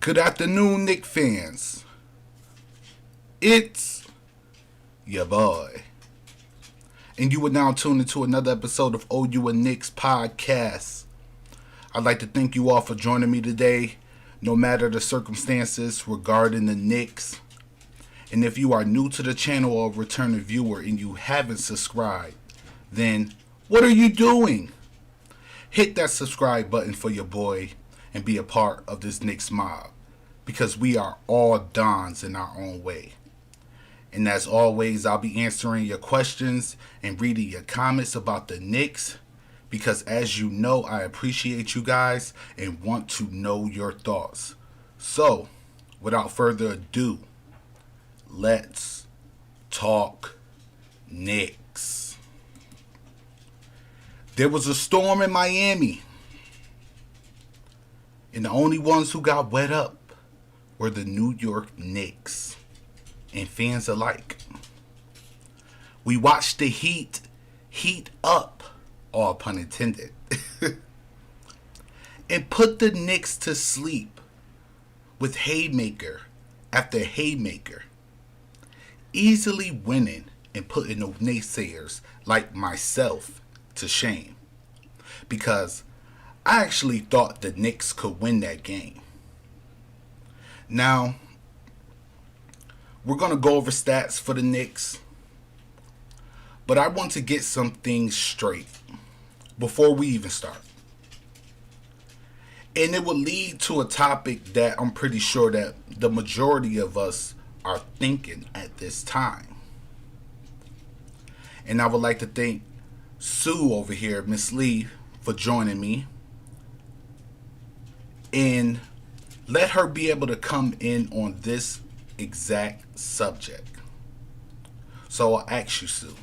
Good afternoon, Knicks fans. It's your boy. And you are now tuned into another episode of OU and Knicks podcast. I'd like to thank you all for joining me today, no matter the circumstances regarding the Knicks. And if you are new to the channel or a returning viewer and you haven't subscribed, then what are you doing? Hit that subscribe button for your boy and be a part of this Knicks mob, because we are all Dons in our own way. And as always, I'll be answering your questions and reading your comments about the Knicks, because as you know, I appreciate you guys and want to know your thoughts. So, without further ado, let's talk Knicks. There was a storm in Miami, and the only ones who got wet up were the New York Knicks and fans alike. We watched the heat up, all pun intended, and put the Knicks to sleep with haymaker after haymaker, easily winning and putting the naysayers like myself to shame, because I actually thought the Knicks could win that game. Now, we're going to go over stats for the Knicks, but I want to get some things straight before we even start. And it will lead to a topic that I'm pretty sure that the majority of us are thinking at this time. And I would like to thank Sue over here, Miss Lee, for joining me. And let her be able to come in on this exact subject. So I'll ask you, Sue,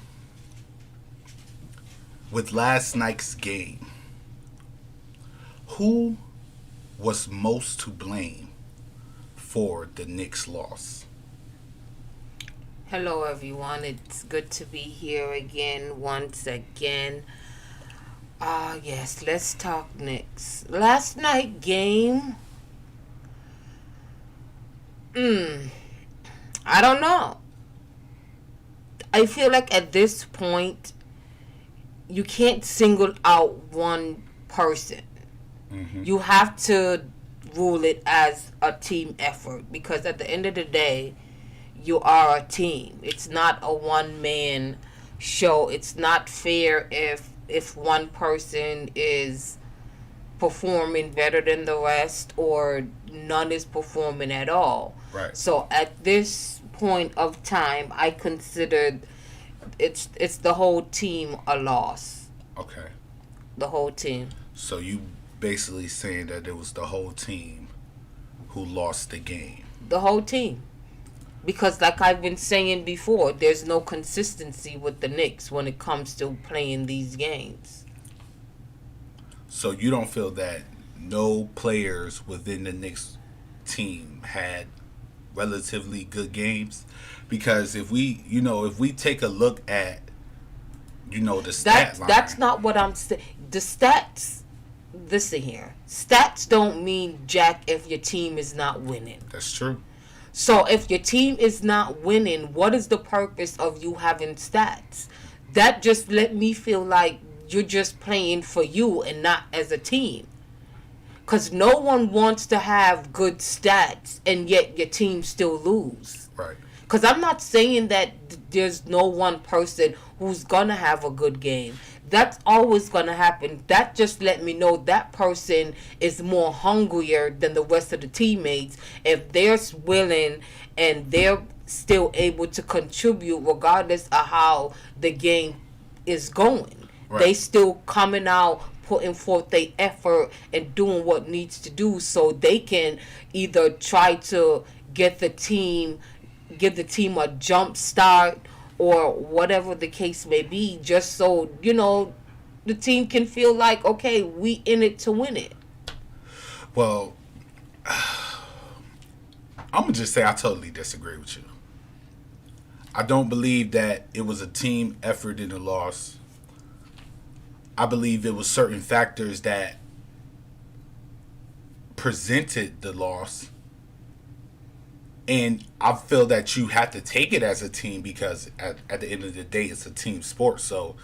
with last night's game, who was most to blame for the Knicks' loss? Hello, everyone. It's good to be here again, once again. Yes, let's talk Knicks. Last night game, I don't know. I feel like at this point, you can't single out one person. You have to rule it as a team effort, because at the end of the day, you are a team. It's not a one-man show. It's not fair if one person is performing better than the rest or none is performing at all. Right. So at this point of time, I considered it's the whole team a loss. Okay. The whole team. So you basically saying that it was the whole team who lost the game. The whole team. Because like I've been saying before, there's no consistency with the Knicks when it comes to playing these games. So you don't feel that no players within the Knicks team had relatively good games? Because if we take a look at, the stat line. That's not what I'm saying. The stats, listen here. Stats don't mean jack if your team is not winning. That's true. So if your team is not winning, what is the purpose of you having stats? That just let me feel like you're just playing for you and not as a team. Because no one wants to have good stats and yet your team still lose. Right. Because I'm not saying that there's no one person who's going to have a good game. That's always going to happen. That just let me know that person is more hungrier than the rest of the teammates. If they're willing and they're still able to contribute regardless of how the game is going. Right. They still coming out, putting forth their effort and doing what needs to do so they can either try to give the team a jump start or whatever the case may be, just so, the team can feel like, okay, we in it to win it. Well, I'm going to just say I totally disagree with you. I don't believe that it was a team effort in the loss. I believe it was certain factors that presented the loss And I feel that you have to take it as a team because at the end of the day, it's a team sport. So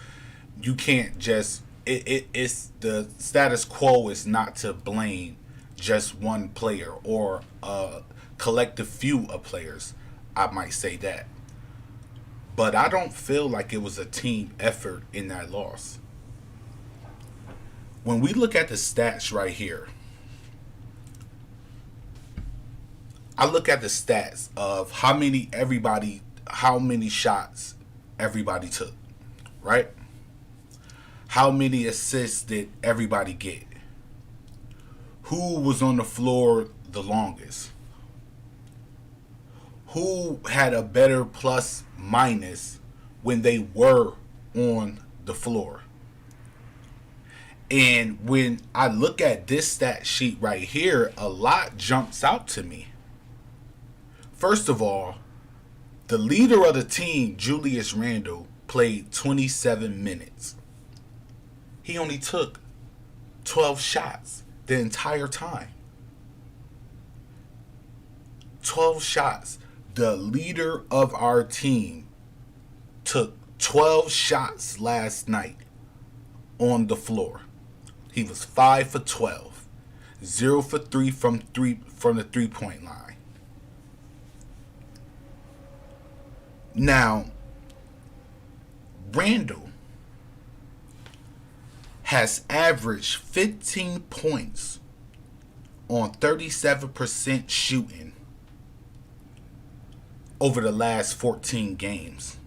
you can't just it's the status quo is not to blame just one player or a collective few of players. I might say that, but I don't feel like it was a team effort in that loss. When we look at the stats right here, I look at the stats of how many shots everybody took, right? How many assists did everybody get? Who was on the floor the longest? Who had a better plus minus when they were on the floor? And when I look at this stat sheet right here, a lot jumps out to me. First of all, the leader of the team, Julius Randle, played 27 minutes. He only took 12 shots the entire time. 12 shots. The leader of our team took 12 shots last night on the floor. He was 5 for 12. 0 for 3 from the 3-point line. Now, Randall has averaged 15 points on 37% shooting over the last 14 games.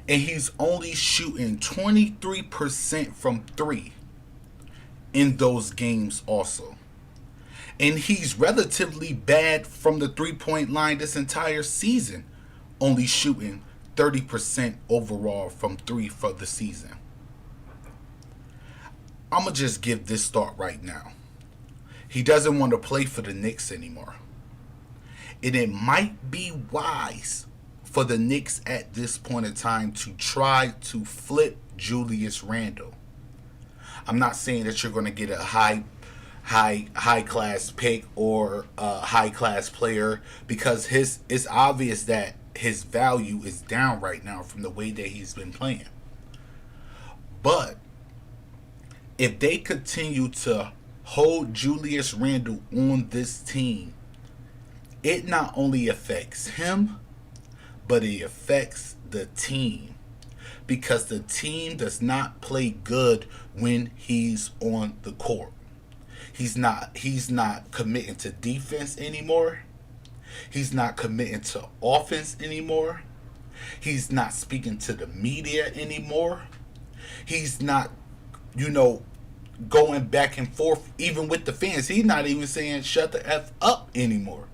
And he's only shooting 23% from 3 in those games also. And he's relatively bad from the 3-point line this entire season, only shooting 30% overall from 3 for the season. I'm going to just give this thought right now. He doesn't want to play for the Knicks anymore. And it might be wise for the Knicks at this point in time to try to flip Julius Randle. I'm not saying that you're going to get a high class pick or a high class player, because it's obvious that his value is down right now from the way that he's been playing. But if they continue to hold Julius Randle on this team, it not only affects him, but it affects the team. Because the team does not play good when he's on the court. He's not committing to defense anymore. He's not committing to offense anymore. He's not speaking to the media anymore. He's not, going back and forth even with the fans. He's not even saying shut the F up anymore.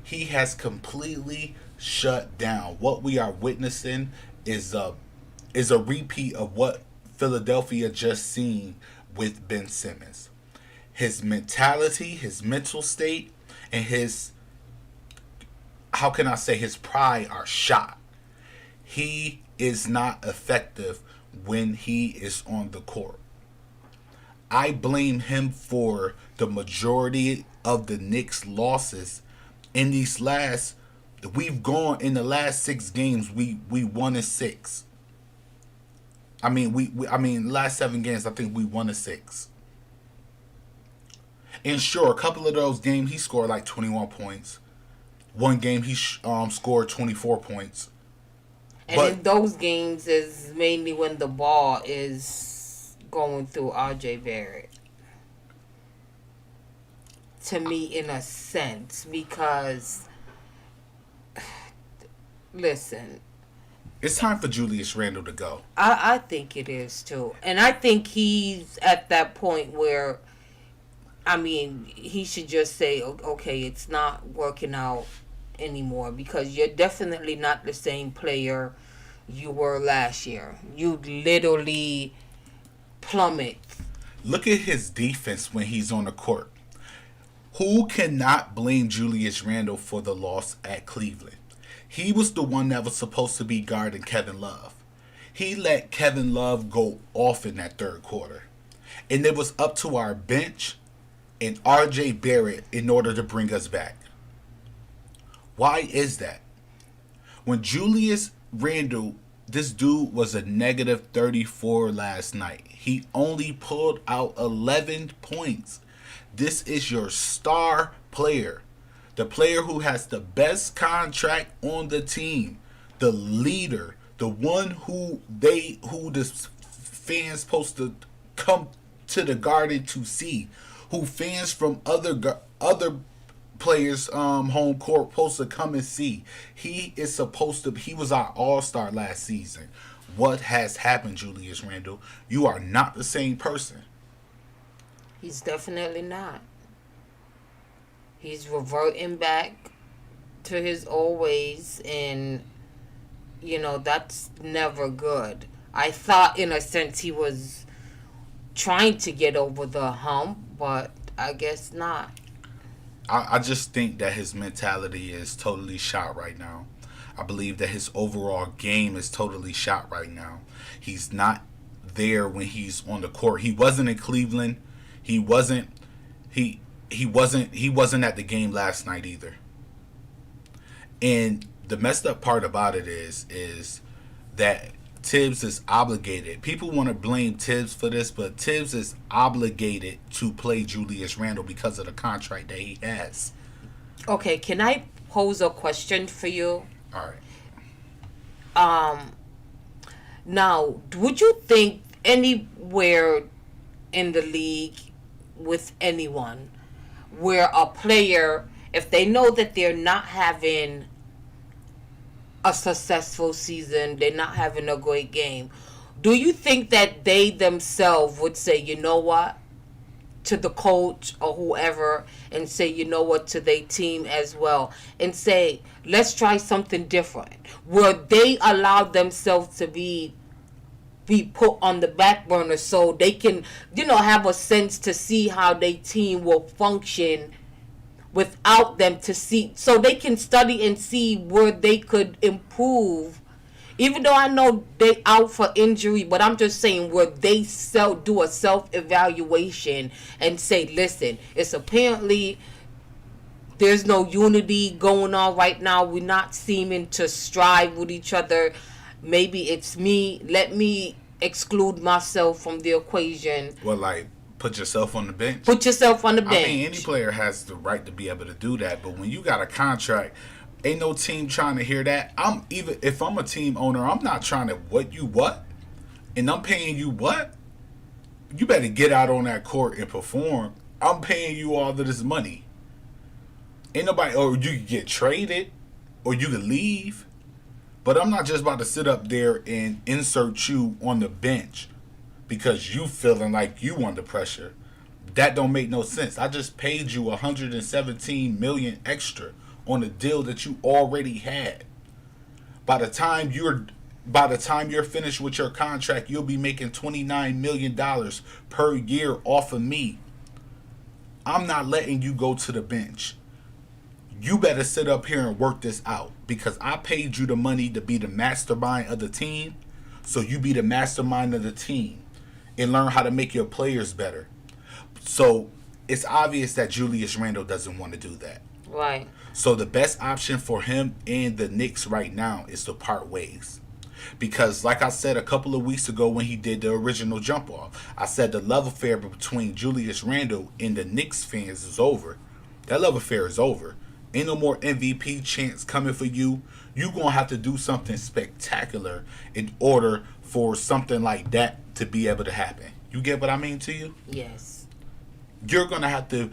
He has completely shut down. What we are witnessing is a repeat of what Philadelphia just seen with Ben Simmons. His mentality, his mental state, and his pride are shot. He is not effective when he is on the court. I blame him for the majority of the Knicks' losses in the last 6 games. We won in 6. Last 7 games, I think we won in 6. And sure, a couple of those games he scored like 21 points. One game he scored 24 points. And in those games is mainly when the ball is going through RJ Barrett. To me, in a sense, because listen, it's time for Julius Randle to go. I think it is too. And I think he's at that point where, he should just say, okay, it's not working out anymore, because you're definitely not the same player you were last year. You literally plummet. Look at his defense when he's on the court. Who cannot blame Julius Randle for the loss at Cleveland? He was the one that was supposed to be guarding Kevin Love. He let Kevin Love go off in that third quarter. And it was up to our bench and RJ Barrett in order to bring us back. Why is that? When Julius Randle, this dude was a negative 34 last night. He only pulled out 11 points. This is your star player. The player who has the best contract on the team. The leader. The one who the fans supposed to come to the Garden to see. Who fans from other players home court supposed to come and see. He was our all-star last season. What has happened, Julius Randle? You are not the same person. He's definitely not. He's reverting back to his old ways, and that's never good. I thought in a sense he was trying to get over the hump, but I guess not. I just think that his mentality is totally shot right now. I believe that his overall game is totally shot right now. He's not there when he's on the court. He wasn't in Cleveland. He wasn't at the game last night either. And the messed up part about it is that Tibbs is obligated. People want to blame Tibbs for this, but Tibbs is obligated to play Julius Randle because of the contract that he has. Okay, can I pose a question for you? All right. Now, would you think anywhere in the league with anyone where a player, if they know that they're not having a successful season, they're not having a great game, do you think that they themselves would say, you know what, to the coach or whoever, and say, you know what, to their team as well, and say, let's try something different, where they allow themselves to be put on the back burner so they can, have a sense to see how their team will function without them, to see, so they can study and see where they could improve, even though I know they out for injury, but I'm just saying where they do a self-evaluation and say, listen, it's apparently there's no unity going on right now. We're not seeming to strive with each other. Maybe it's me. Let me exclude myself from the equation. Well, like, put yourself on the bench. Put yourself on the bench. I mean, any player has the right to be able to do that, but when you got a contract, ain't no team trying to hear that. If I'm a team owner, I'm not trying to what, and I'm paying you what? You better get out on that court and perform. I'm paying you all of this money. Ain't nobody, or you can get traded, or you can leave, but I'm not just about to sit up there and insert you on the bench because you feeling like you under pressure. That don't make no sense. I just paid you $117 million extra on a deal that you already had. By the time you're finished with your contract, you'll be making $29 million per year off of me. I'm not letting you go to the bench. You better sit up here and work this out, because I paid you the money to be the mastermind of the team, so you be the mastermind of the team and learn how to make your players better. So it's obvious that Julius Randle doesn't want to do that. Right. So the best option for him and the Knicks right now is to part ways. Because like I said a couple of weeks ago when he did the original jump off, I said the love affair between Julius Randle and the Knicks fans is over. That love affair is over. Ain't no more MVP chance coming for you. You're going to have to do something spectacular in order for something like that to be able to happen. You get what I mean to you? Yes. You're going to have to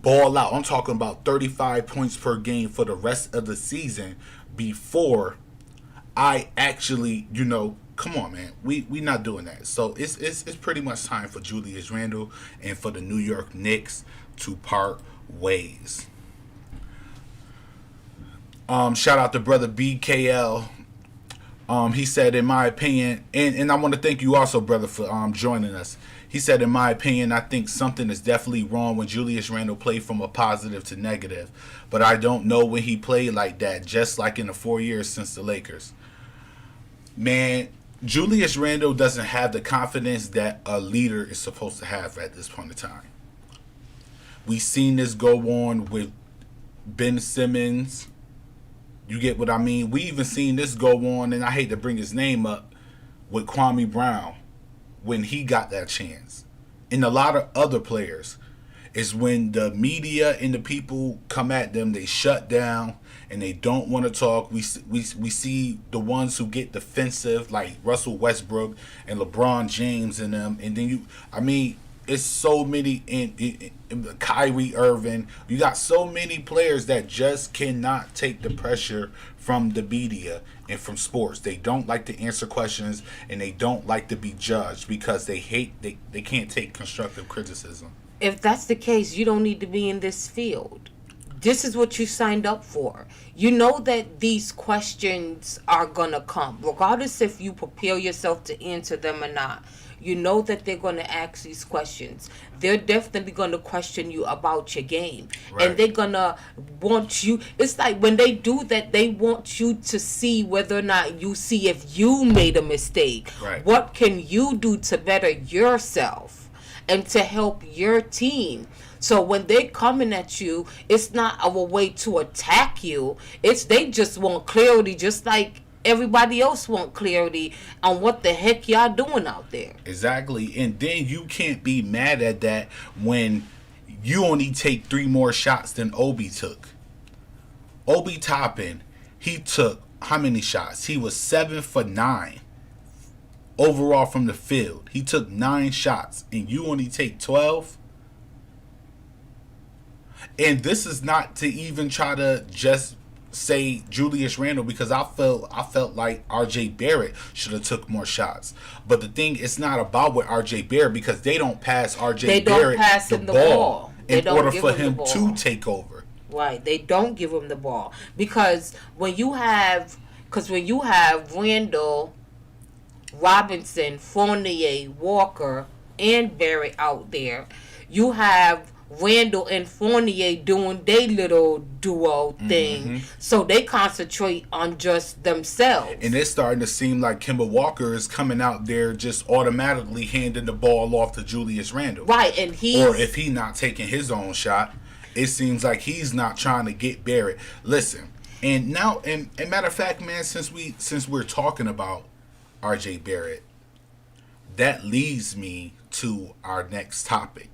ball out. I'm talking about 35 points per game for the rest of the season before I actually, come on, man. We not doing that. So it's pretty much time for Julius Randle and for the New York Knicks to part ways. Shout out to brother BKL. He said, in my opinion, and I want to thank you also, brother, for joining us. He said, in my opinion, I think something is definitely wrong when Julius Randle played from a positive to negative. But I don't know when he played like that, just like in the 4 years since the Lakers. Man, Julius Randle doesn't have the confidence that a leader is supposed to have at this point in time. We've seen this go on with Ben Simmons. You get what I mean? We even seen this go on, and I hate to bring his name up, with Kwame Brown when he got that chance. And a lot of other players. Is when the media and the people come at them, they shut down and they don't want to talk. We see the ones who get defensive, like Russell Westbrook and LeBron James and them. And then it's so many in Kyrie Irving. You got so many players that just cannot take the pressure from the media and from sports. They don't like to answer questions and they don't like to be judged because they can't take constructive criticism. If that's the case, you don't need to be in this field. This is what you signed up for. You know that these questions are going to come, regardless if you prepare yourself to answer them or not. You know that they're going to ask these questions. They're definitely going to question you about your game. Right. And they're going to want you. It's like when they do that, they want you to see whether or not you see if you made a mistake. Right. What can you do to better yourself? And to help your team. So when they're coming at you, it's not a way to attack you. They just want clarity, just like everybody else want clarity on what the heck y'all doing out there. Exactly. And then you can't be mad at that when you only take 3 more shots than Obi took. Obi Toppin, he took how many shots? He was 7 for 9. Overall from the field. He took 9 shots and you only take 12. And this is not to even try to just say Julius Randle, because I felt like RJ Barrett should have took more shots. But the thing, it's not about with RJ Barrett because they don't pass RJ Barrett the ball in order for him to take over. Right. They don't give him the ball. Because when you have Randle, Robinson, Fournier, Walker, and Barrett out there, you have Randle and Fournier doing their little duo thing. Mm-hmm. So they concentrate on just themselves. And it's starting to seem like Kemba Walker is coming out there just automatically handing the ball off to Julius Randle. Right, and or if he's not taking his own shot, it seems like he's not trying to get Barrett. Listen, and now, and matter of fact, man, since we're talking about RJ Barrett, that leads me to our next topic.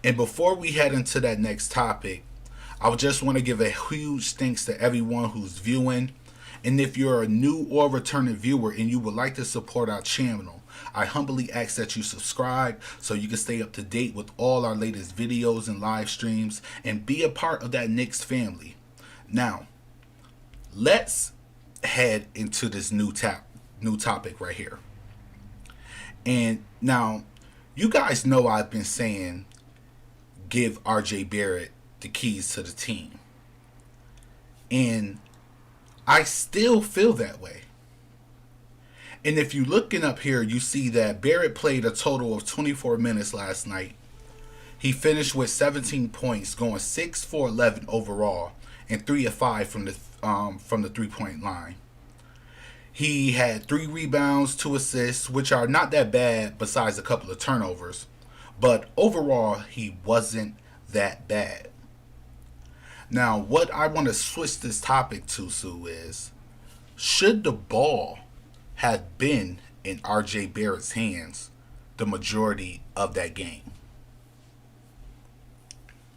And before we head into that next topic, I just want to give a huge thanks to everyone who's viewing. And if you're a new or returning viewer and you would like to support our channel, I humbly ask that you subscribe so you can stay up to date with all our latest videos and live streams and be a part of that Knicks family. Now, let's head into this new topic right here. And now, you guys know I've been saying give RJ Barrett the keys to the team. And I still feel that way. And if you're looking up here, you see that Barrett played a total of 24 minutes last night. He finished with 17 points, going 6 for 11 overall, and 3 of 5 from the 3-point line. He had 3 rebounds, 2 assists, which are not that bad besides a couple of turnovers. But overall, he wasn't that bad. Now, what I want to switch this topic to, Sue, is should the ball have been in RJ Barrett's hands the majority of that game?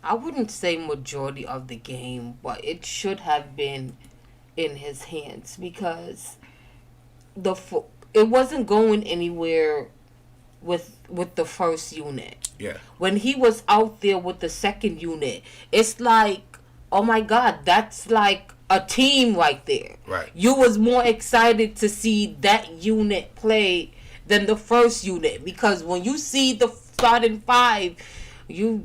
I wouldn't say majority of the game, but it should have been in his hands because it wasn't going anywhere with the first unit. Yeah. When he was out there with the second unit, it's like, oh my God, that's like a team right there. Right. You was more excited to see that unit play than the first unit because when you see the starting 5, you're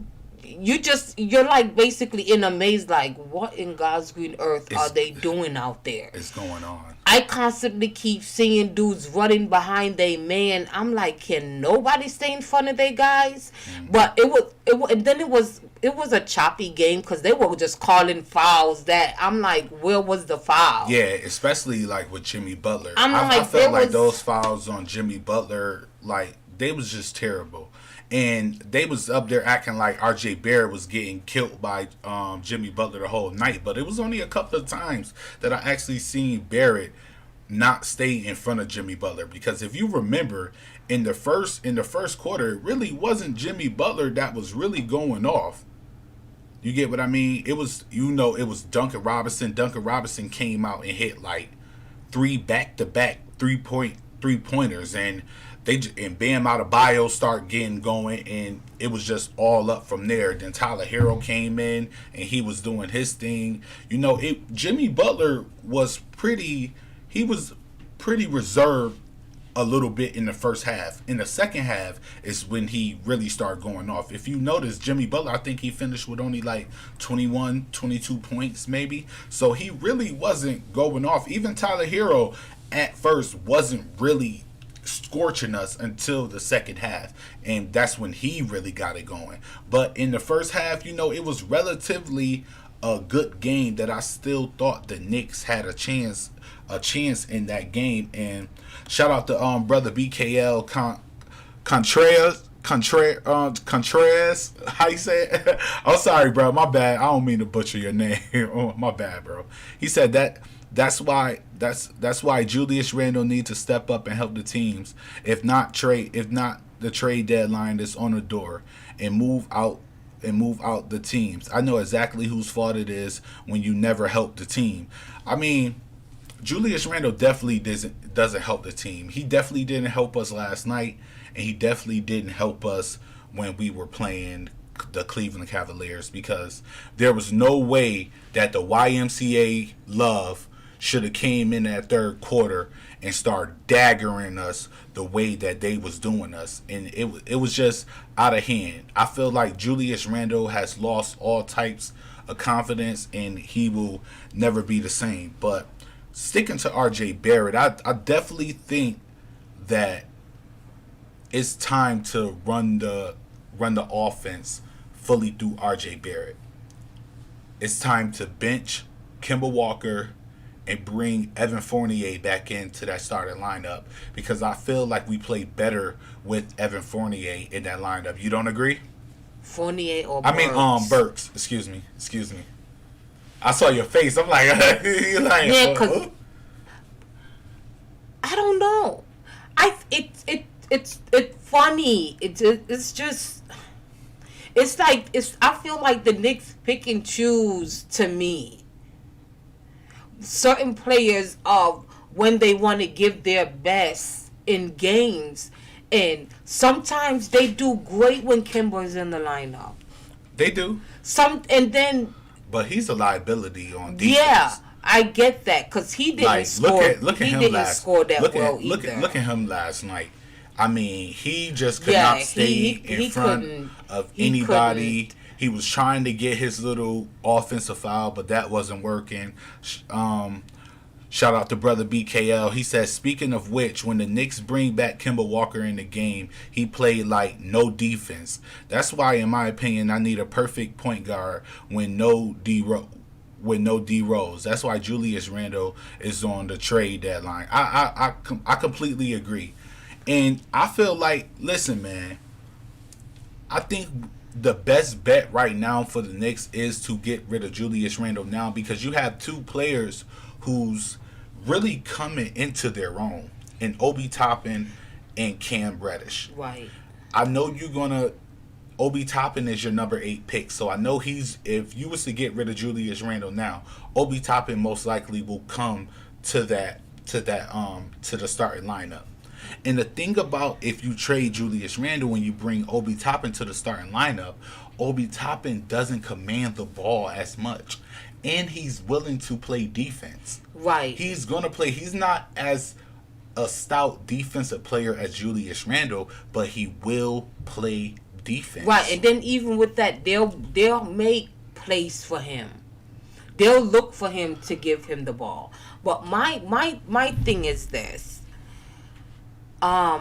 like basically in a maze, like what in God's green earth are they doing out there? It's going on. I constantly keep seeing dudes running behind their man. I'm like, can nobody stay in front of their guys? Mm-hmm. But it was a choppy game because they were just calling fouls that I'm like, where was the foul? Yeah, especially like with Jimmy Butler. I felt like those fouls on Jimmy Butler, like they was just terrible. And they was up there acting like R.J. Barrett was getting killed by Jimmy Butler the whole night. But it was only a couple of times that I actually seen Barrett not stay in front of Jimmy Butler. Because if you remember, in the first quarter, it really wasn't Jimmy Butler that was really going off. You get what I mean? It was, it was Duncan Robinson. Duncan Robinson came out and hit like three back-to-back three pointers, and Bam Adebayo start getting going, and it was just all up from there. Then Tyler Hero came in, and he was doing his thing. Jimmy Butler he was pretty reserved a little bit in the first half. In the second half is when he really started going off. If you notice, Jimmy Butler, I think he finished with only like 21, 22 points maybe. So he really wasn't going off. Even Tyler Hero at first wasn't really scorching us until the second half, and that's when he really got it going. But in the first half, it was relatively a good game that I still thought the Knicks had a chance in that game. And shout out to brother BKL Contreras, how you say it? I'm sorry, bro, my bad, I don't mean to butcher your name. Oh, my bad, bro. He said that's why Julius Randle needs to step up and help the teams. If not the trade deadline is on the door, and move out the teams. I know exactly whose fault it is when you never help the team. I mean, Julius Randle definitely doesn't help the team. He definitely didn't help us last night, and he definitely didn't help us when we were playing the Cleveland Cavaliers, because there was no way that the YMCA love should have came in that third quarter and started daggering us the way that they was doing us, and it was just out of hand. I feel like Julius Randle has lost all types of confidence, and he will never be the same. But sticking to R.J. Barrett, I definitely think that it's time to run the offense fully through R.J. Barrett. It's time to bench Kemba Walker and bring Evan Fournier back into that starting lineup, because I feel like we play better with Evan Fournier in that lineup. You don't agree? Fournier or Burks? I mean, Burks. Excuse me. I saw your face. I'm like, you're like, yeah, because I don't know. It's funny. It's just, it's like, I feel like the Knicks pick and choose, to me, certain players of when they want to give their best in games, and sometimes they do great when Kimber's in the lineup. They do. But he's a liability on defense. Yeah, I get that, because he didn't score. Look at him last night. I mean, he just could not stay in front of anybody. He was trying to get his little offensive foul, but that wasn't working. Shout out to brother BKL. He says, speaking of which, when the Knicks bring back Kemba Walker in the game, he played like no defense. That's why, in my opinion, I need a perfect point guard with no D Rose. That's why Julius Randle is on the trade deadline. I completely agree. And I feel like, listen, man, I think the best bet right now for the Knicks is to get rid of Julius Randle now, because you have two players who's really coming into their own, in Obi Toppin and Cam Reddish. Right. I know Obi Toppin is your number 8 pick, so I know if you was to get rid of Julius Randle now, Obi Toppin most likely will come to the starting lineup. And the thing about, if you trade Julius Randle and you bring Obi Toppin to the starting lineup, Obi Toppin doesn't command the ball as much, and he's willing to play defense. Right. He's going to play. He's not as a stout defensive player as Julius Randle, but he will play defense. Right, and then even with that, they'll make plays for him. They'll look for him to give him the ball. But my thing is this. What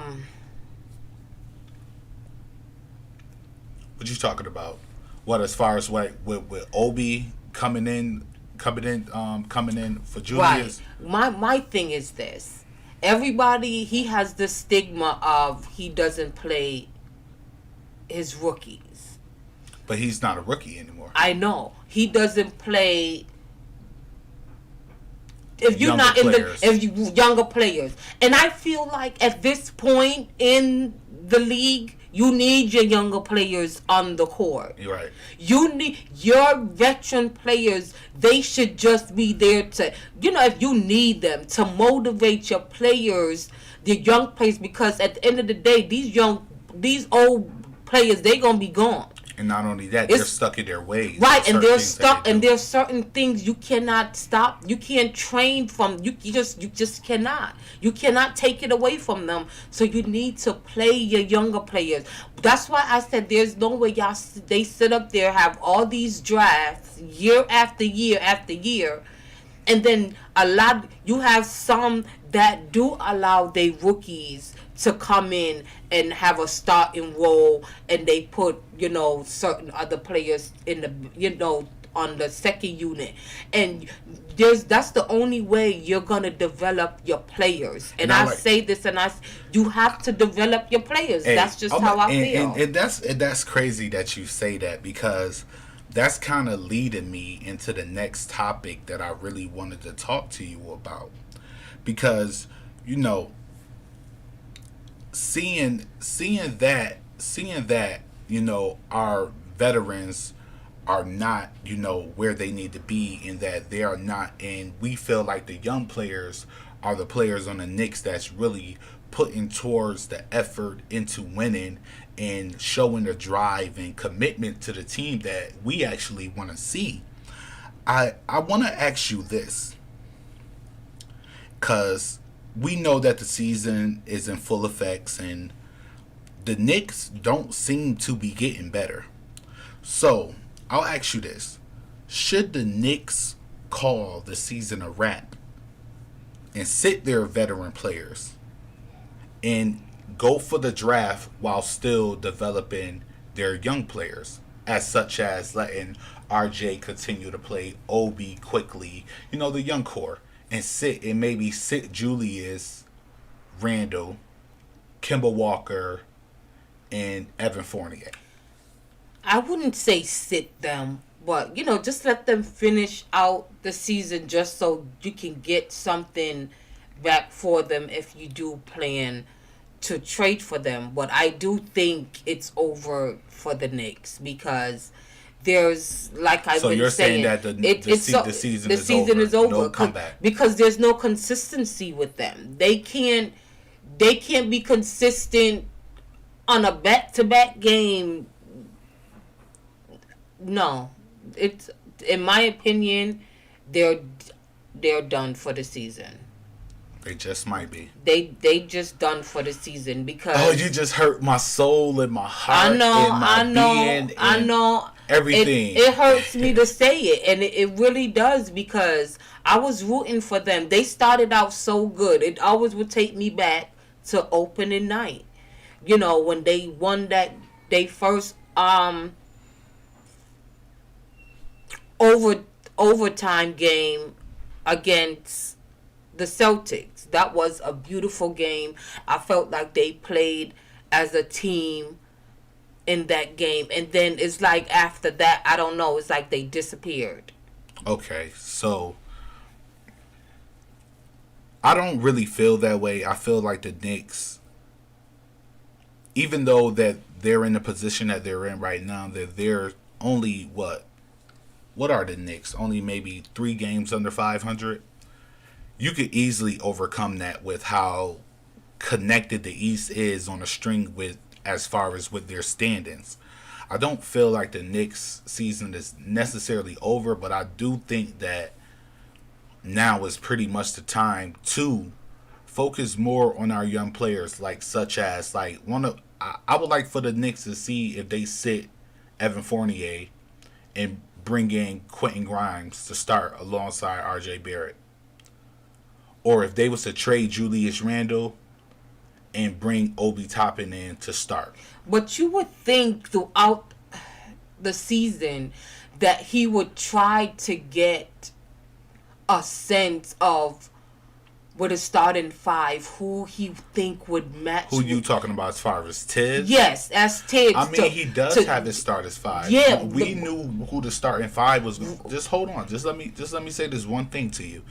you talking about? What, as far as what with Obi coming in for Julius? Right. My thing is this. Everybody, he has the stigma of he doesn't play his rookies. But he's not a rookie anymore. I know he doesn't play. If you're Younger not in players. the, if you younger players, and I feel like at this point in the league, you need your younger players on the court. You're right. You need your veteran players. They should just be there to, if you need them to motivate your players, the young players, because at the end of the day, these old players, they gonna be gone. And not only that, they're stuck in their ways. Right, and they're stuck, and there's certain things you cannot stop. You can't train from. You just cannot. You cannot take it away from them. So you need to play your younger players. That's why I said there's no way they sit up there, have all these drafts year after year after year, and then you have some that do allow their rookies to come in and have a starting role, and they put certain other players in the on the second unit, and that's the only way you're gonna develop your players. And I say this, and you have to develop your players. That's just how I feel. And that's crazy that you say that, because that's kind of leading me into the next topic that I really wanted to talk to you about, because seeing that our veterans are not where they need to be, and that they are not, and we feel like the young players are the players on the Knicks that's really putting towards the effort into winning and showing the drive and commitment to the team that we actually want to see. I want to ask you this, because we know that the season is in full effects and the Knicks don't seem to be getting better. So I'll ask you this: should the Knicks call the season a wrap and sit their veteran players and go for the draft while still developing their young players, as such as letting RJ continue to play, Obi quickly, the young core, and maybe sit Julius Randle, Kemba Walker, and Evan Fournier? I wouldn't say sit them, but just let them finish out the season, just so you can get something back for them if you do plan to trade for them. But I do think it's over for the Knicks, because there's, like I've been saying. So you're saying that the season is over. No comeback. Because there's no consistency with them. They can't be consistent on a back-to-back game. No, it's, in my opinion, they're done for the season. They just might be. They just done for the season, because you just hurt my soul and my heart. I know. Everything. It hurts me to say it, and it really does, because I was rooting for them. They started out so good. It always would take me back to opening night. When they won they first overtime game against the Celtics. That was a beautiful game. I felt like they played as a team in that game, and then it's like after that, I don't know, it's like they disappeared. Okay, so I don't really feel that way. I feel like the Knicks, even though that they're in the position that they're in right now, that they're only what are the Knicks? Only maybe 3 games under 500. You could easily overcome that with how connected the East is on a string as far as with their standings. I don't feel like the Knicks season is necessarily over, but I do think that now is pretty much the time to focus more on our young players, I would like for the Knicks to see if they sit Evan Fournier and bring in Quentin Grimes to start alongside RJ Barrett. Or if they was to trade Julius Randle and bring Obi Toppin in to start. But you would think throughout the season that he would try to get a sense of with a starting five, who he think would match. Who you talking about as far as Tibbs? Yes, as Tibbs. I mean, he does have his starters five. Yeah, we knew who the starting five was. Just hold on. Just let me say this one thing to you.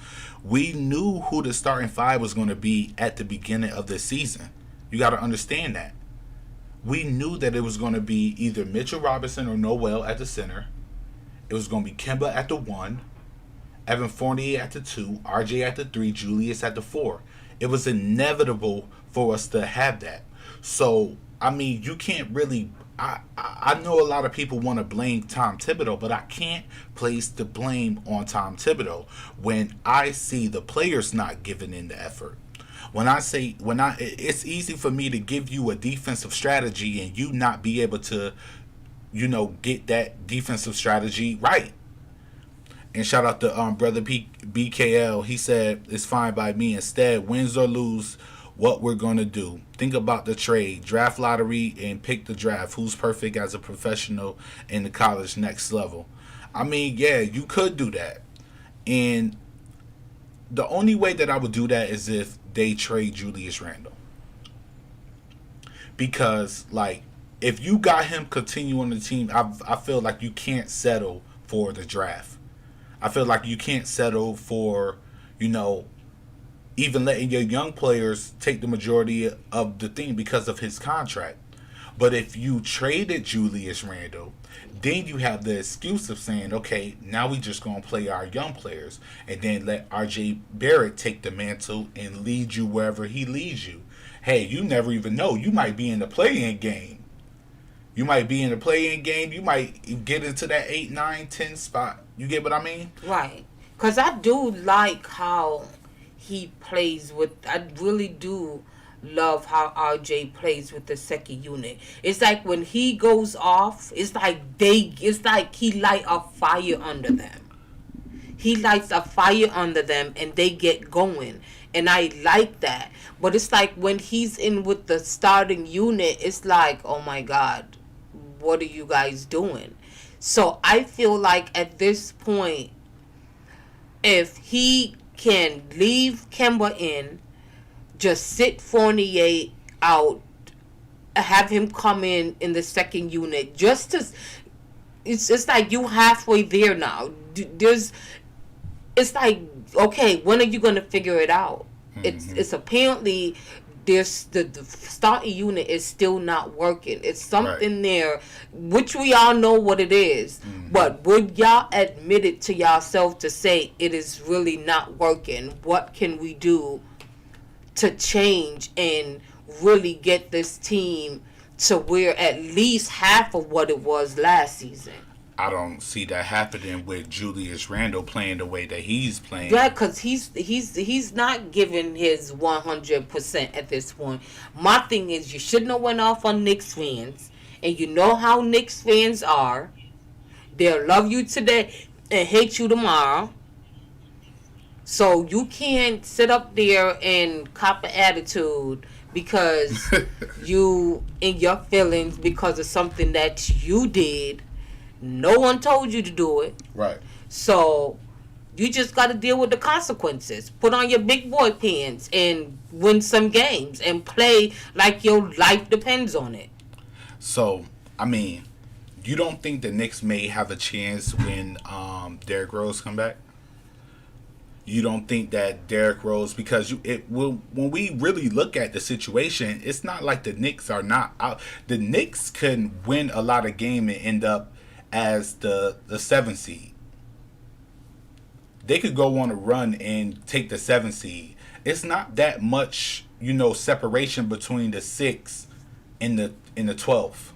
We knew who the starting five was going to be at the beginning of the season. You got to understand that. We knew that it was going to be either Mitchell Robinson or Noel at the center. It was going to be Kemba at the 1, Evan Fournier at the 2, RJ at the 3, Julius at the 4. It was inevitable for us to have that. So, I mean, you can't really... I know a lot of people want to blame Tom Thibodeau, but I can't place the blame on Tom Thibodeau when I see the players not giving in the effort. It's easy for me to give you a defensive strategy and you not be able to, get that defensive strategy right. And shout out to brother BKL. He said it's fine by me. Instead, wins or lose, what we're gonna do. Think about the trade, draft lottery, and pick the draft. Who's perfect as a professional in the college next level? I mean, yeah, you could do that. And the only way that I would do that is if they trade Julius Randle. Because, like, if you got him continuing the team, I feel like you can't settle for the draft. I feel like you can't settle for, even letting your young players take the majority of the thing because of his contract. But if you traded Julius Randle, then you have the excuse of saying, okay, now we just going to play our young players and then let RJ Barrett take the mantle and lead you wherever he leads you. Hey, you never even know. You might be in the play-in game. You might get into that 8, 9, 10 spot. You get what I mean? Right. Because I do like how he plays with... I really do love how RJ plays with the second unit. It's like when he goes off, it's like he light a fire under them. He lights a fire under them and they get going. And I like that. But it's like when he's in with the starting unit, it's like, oh my God, what are you guys doing? So I feel like at this point, if he can leave Kemba in, just sit Fournier out, have him come in the second unit, just to... It's like you halfway there now. It's like, okay, when are you going to figure it out? Mm-hmm. It's apparently... the starting unit is still not working. It's something right there, which we all know what it is. Mm-hmm. But would y'all admit it to yourself to say it is really not working? What can we do to change and really get this team to where at least half of what it was last season? I don't see that happening with Julius Randle playing the way that he's playing. Yeah, because he's not giving his 100% at this point. My thing is, you shouldn't have went off on Knicks fans, and you know how Knicks fans are. They'll love you today and hate you tomorrow. So you can't sit up there and cop an attitude because you in your feelings because of something that you did. No one told you to do it. Right. So you just got to deal with the consequences. Put on your big boy pants and win some games and play like your life depends on it. So, I mean, you don't think the Knicks may have a chance when Derrick Rose come back? You don't think that Derrick Rose, because when we really look at the situation, it's not like the Knicks are not out. The Knicks can win a lot of games and end up as the 7th seed. They could go on a run and take the 7th seed. It's not that much, separation between the 6th and the 12th.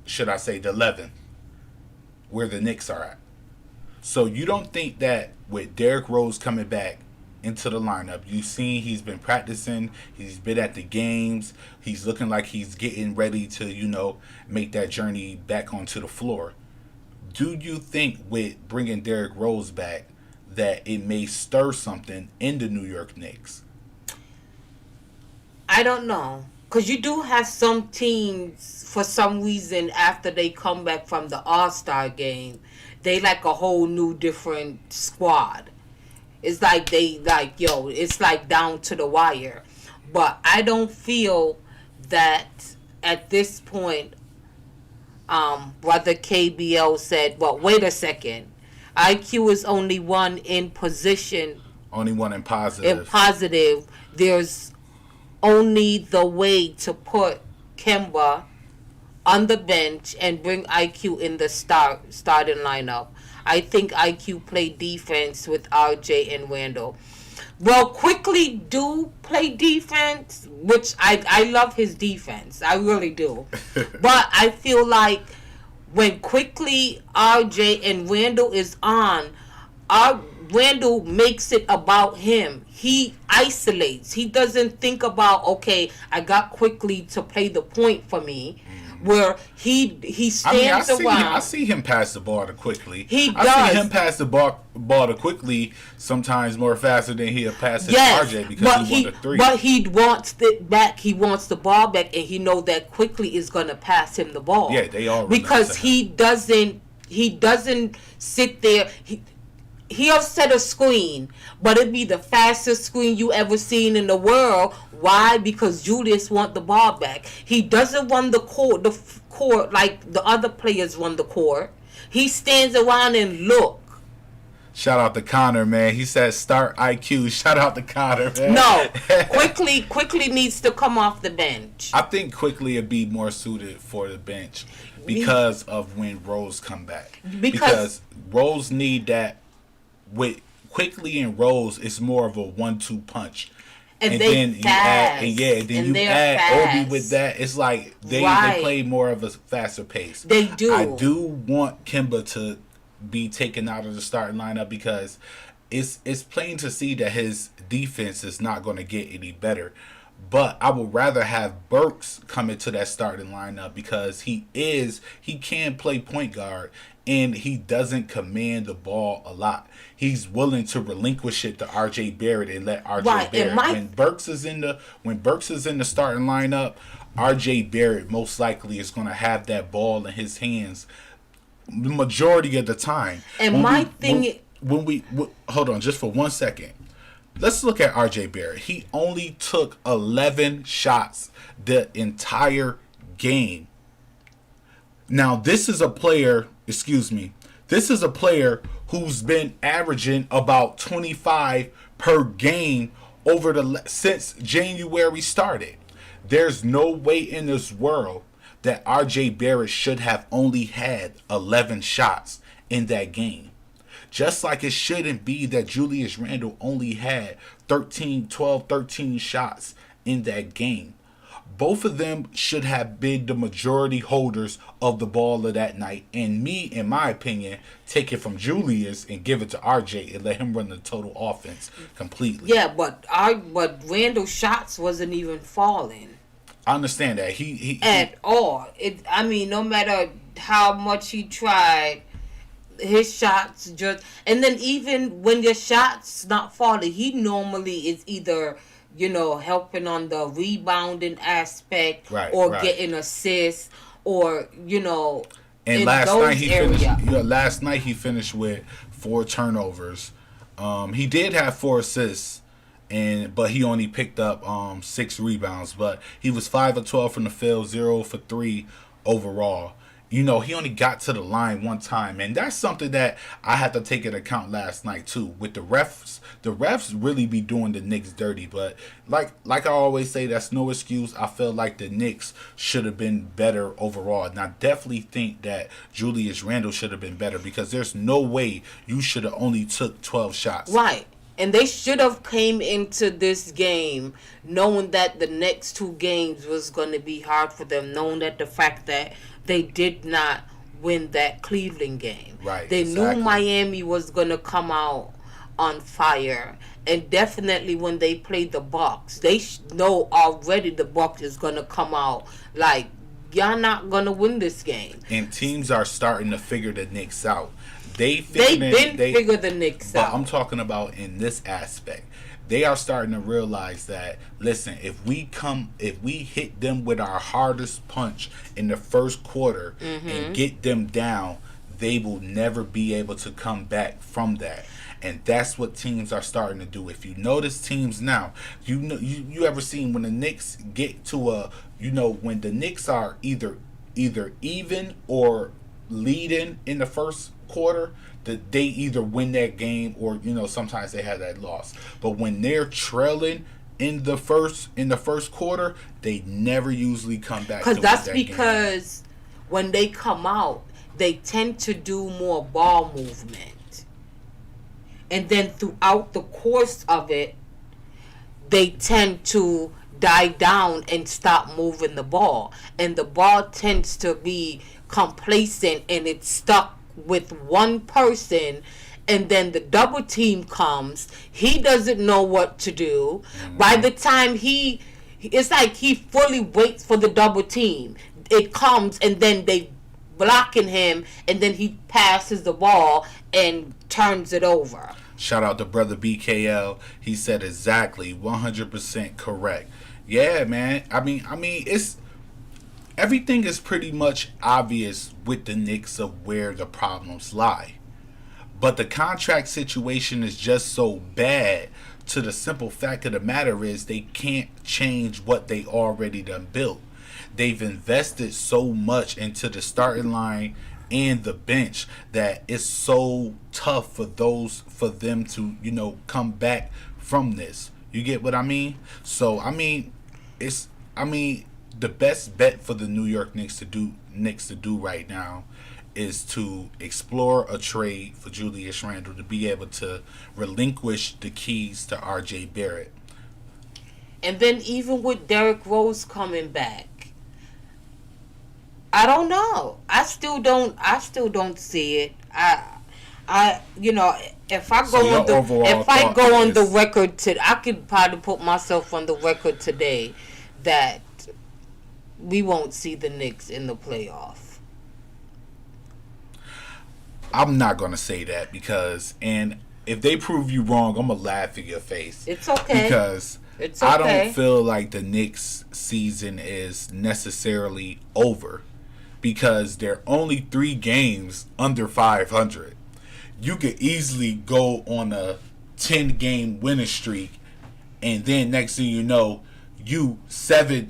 Should I say the 11th, where the Knicks are at. So you don't think that with Derrick Rose coming back into the lineup, you've seen he's been practicing, he's been at the games, he's looking like he's getting ready to, make that journey back onto the floor. Do you think with bringing Derrick Rose back that it may stir something in the New York Knicks? I don't know. Because you do have some teams, for some reason, after they come back from the All-Star game, they like a whole new different squad. It's like they like yo. It's like down to the wire. But I don't feel that at this point, Brother KBL said, well, wait a second. IQ is only one in position. Only one in positive. In positive, there's only the way to put Kemba on the bench and bring IQ in the starting lineup. I think IQ played defense with RJ and Randall. Well, Quickly do play defense, which I love his defense. I really do. But I feel like when Quickly, RJ, and Randall is on, Randall makes it about him. He isolates. He doesn't think about, okay, I got Quickly to play the point for me. Where he stands around. I see him pass the ball to Quickly. He does. I see him pass the ball to Quickly sometimes more faster than he'll pass it to RJ because he won the three. But he wants it back. He wants the ball back, and he knows that Quickly is going to pass him the ball. Yeah, they all because he doesn't sit there. He'll set a screen, but it'd be the fastest screen you ever seen in the world. Why? Because Julius want the ball back. He doesn't run the court like the other players run the court. He stands around and look. Shout out to Connor, man. He said start IQ. Shout out to Connor, man. No, quickly needs to come off the bench. I think Quickly would be more suited for the bench because of when Rose come back. Because Rose need that. With Quickly and Rose, it's more of a 1-2 punch. And then you add, Obi with that. It's like they play more of a faster pace. They do. I do want Kemba to be taken out of the starting lineup because it's plain to see that his defense is not going to get any better. But I would rather have Burks come into that starting lineup because he can play point guard and he doesn't command the ball a lot. He's willing to relinquish it to RJ Barrett and let RJ Barrett. When Burks is in the starting lineup, RJ Barrett most likely is going to have that ball in his hands the majority of the time. And when we hold on just for 1 second. Let's look at RJ Barrett. He only took 11 shots the entire game. Now, this is a player who's been averaging about 25 per game since January started. There's no way in this world that RJ Barrett should have only had 11 shots in that game. Just like it shouldn't be that Julius Randle only had 13 shots in that game. Both of them should have been the majority holders of the ball of that night. And me, in my opinion, take it from Julius and give it to RJ and let him run the total offense completely. Yeah, but Randle's shots wasn't even falling. I understand that. He at all. No matter how much he tried, his shots just, and then even when your shots not falling, he normally is either helping on the rebounding aspect or getting assists or and last night he finished with 4 turnovers. He did have 4 assists but he only picked up 6 rebounds, but he was 5 of 12 from the field, 0 for 3 overall. He only got to the line 1 time, and that's something that I had to take into account last night too. With the refs really be doing the Knicks dirty, but like I always say, that's no excuse. I feel like the Knicks should have been better overall, and I definitely think that Julius Randle should have been better because there's no way you should have only took 12 shots. Right. And they should have came into this game knowing that the next 2 games was going to be hard for them, knowing that the fact that they did not win that Cleveland game. Right. They knew Miami was going to come out on fire. And definitely when they played the Bucks, they know already the Bucks is going to come out like, y'all not going to win this game. And teams are starting to figure the Knicks out. They've figured the Knicks out. But I'm talking about in this aspect. They are starting to realize that, listen, if we hit them with our hardest punch in the first quarter and get them down, they will never be able to come back from that. And that's what teams are starting to do. If you notice teams now, you ever seen when the Knicks get to a, when the Knicks are either even or leading in the first quarter, that they either win that game or sometimes they have that loss. But when they're trailing in the first quarter, they never usually come back. Because that's because when they come out, they tend to do more ball movement, and then throughout the course of it, they tend to die down and stop moving the ball, and the ball tends to be complacent and it's stuck with one person, and then the double team comes. He doesn't know what to do. By the time it's like he fully waits for the double team. It comes and then they blocking him, and then he passes the ball and turns it over. Shout out to brother BKL. He said exactly 100% correct. Yeah, man. I mean, it's everything is pretty much obvious with the Knicks of where the problems lie. But the contract situation is just so bad, to the simple fact of the matter is they can't change what they already done built. They've invested so much into the starting line and the bench that it's so tough for them to, come back from this. You get what I mean? So the best bet for the New York Knicks to do right now is to explore a trade for Julius Randle to be able to relinquish the keys to RJ Barrett. And then even with Derrick Rose coming back, I don't know. I still don't see it. If I go on the record I could probably put myself on the record today that we won't see the Knicks in the playoff. I'm not gonna say that and if they prove you wrong, I'm gonna laugh in your face. It's okay. Because it's okay. I don't feel like the Knicks season is necessarily over, because they're only 3 games under 500. You could easily go on a 10-game winning streak, and then next thing you know, you 6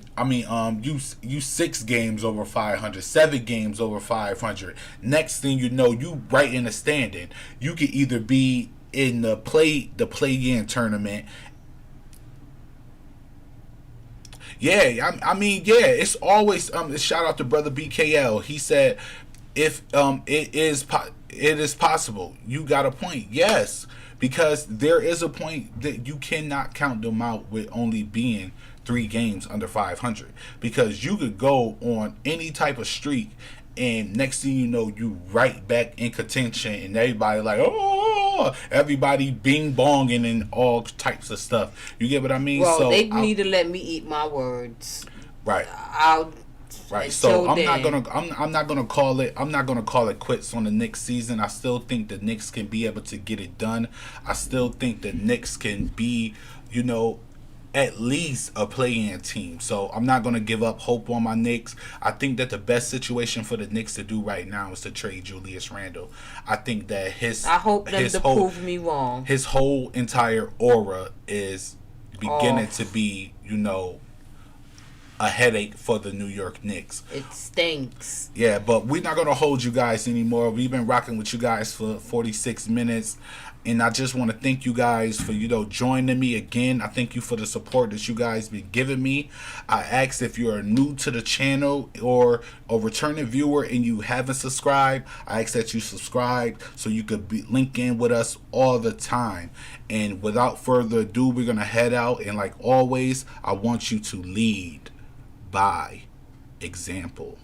games over 500, 7 games over 500. Next thing you know, you right in the standing. You could either be in the play-in tournament. Yeah, it's always shout out to brother BKL. He said if it is possible. You got a point. Yes, because there is a point that you cannot count them out with only being 3 games under 500, because you could go on any type of streak and next thing you know, you right back in contention, and everybody like, everybody bing bonging and all types of stuff. You get what I mean? Well, so they need to let me eat my words. Right. Right. So I'm not gonna call it quits on the Knicks season. I still think the Knicks can be able to get it done. I still think the Knicks can be, at least a play-in team. So I'm not going to give up hope on my Knicks. I think that the best situation for the Knicks to do right now is to trade Julius Randle. I think that I hope them to prove me wrong. His whole entire aura is beginning to be, a headache for the New York Knicks. It stinks. Yeah, but we're not going to hold you guys anymore. We've been rocking with you guys for 46 minutes. And I just want to thank you guys for, joining me again. I thank you for the support that you guys been giving me. I ask if you are new to the channel or a returning viewer and you haven't subscribed, I ask that you subscribe so you could link in with us all the time. And without further ado, we're going to head out. And like always, I want you to lead by example.